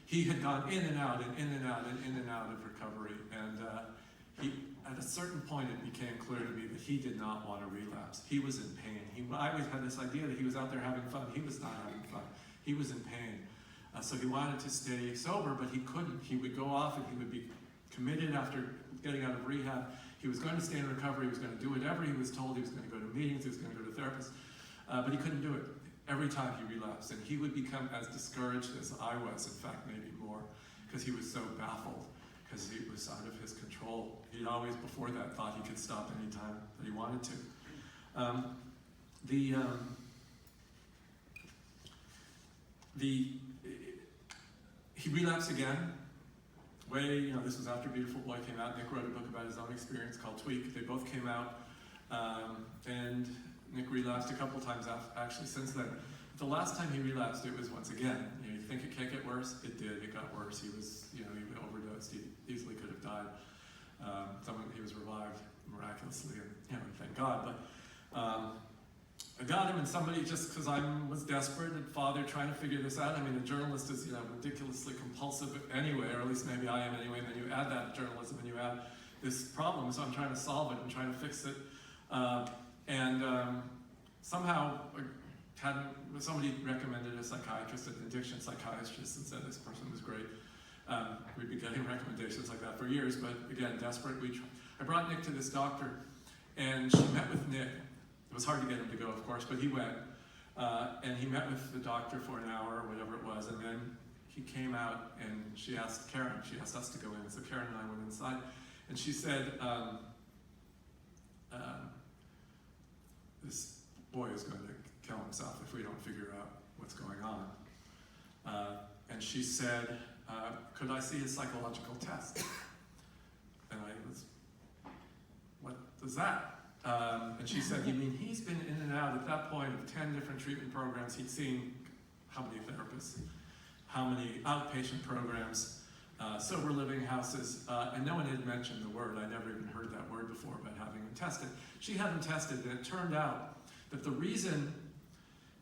he had gone in and out and in and out and in and out of recovery. And he, at a certain point, it became clear to me that he did not want to relapse. He was in pain. I always had this idea that he was out there having fun. He was not having fun. He was in pain. So he wanted to stay sober, but he couldn't. He would go off and he would be committed after getting out of rehab. He was going to stay in recovery. He was going to do whatever he was told. He was going to go to meetings. He was going to go to therapists. But he couldn't do it. Every time he relapsed. And he would become as discouraged as I was, in fact, maybe more, because he was so baffled, because it was out of his control. He'd always, before that, thought he could stop any time that he wanted to. He relapsed again. This was after Beautiful Boy came out. Nick wrote a book about his own experience called Tweak. They both came out, and Nick relapsed a couple times actually since then. The last time he relapsed, it was once again. You think it can't get worse? It did. It got worse. He was, he overdosed. He easily could have died. He was revived miraculously, and thank God. But I got him, and somebody, just because I was desperate, and father trying to figure this out. I mean, a journalist is, ridiculously compulsive anyway, or at least maybe I am anyway. And then you add that to journalism, and you add this problem. So I'm trying to solve it and trying to fix it. Somehow somebody recommended a psychiatrist, an addiction psychiatrist, and said this person was great. We'd been getting recommendations like that for years, but again, desperate. I brought Nick to this doctor, and she met with Nick. It was hard to get him to go, of course, but he went. And he met with the doctor for an hour, or whatever it was, and then he came out, and she asked us to go in. So Karen and I went inside, and she said, this boy is going to kill himself if we don't figure out what's going on. And she said, could I see his psychological test? And what does that? And she said, you mean he's been in and out at that point of 10 different treatment programs. He'd seen how many therapists, how many outpatient programs, sober living houses, and no one had mentioned the word. I never even heard that word before about having him tested. She had him tested, and it turned out that the reason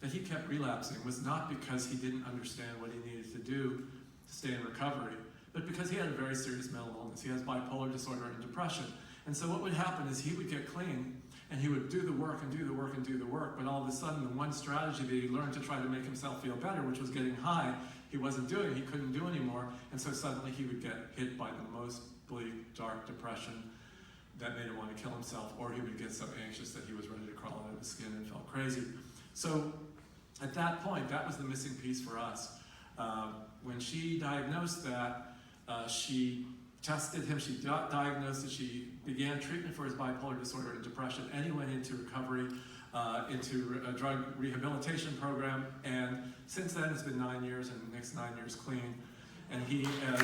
that he kept relapsing was not because he didn't understand what he needed to do to stay in recovery, but because he had a very serious mental illness. He has bipolar disorder and depression. And so what would happen is he would get clean, and he would do the work and do the work and do the work, but all of a sudden the one strategy that he learned to try to make himself feel better, which was getting high, he wasn't doing, he couldn't do anymore, and so suddenly he would get hit by the most bleak, dark depression that made him want to kill himself, or he would get so anxious that he was ready to crawl out of his skin and felt crazy. So at that point, that was the missing piece for us. When she diagnosed that, she tested him, she diagnosed it, she began treatment for his bipolar disorder and depression, and he went into recovery, into a drug rehabilitation program, and since then it's been 9 years, and Nick's 9 years clean, and he has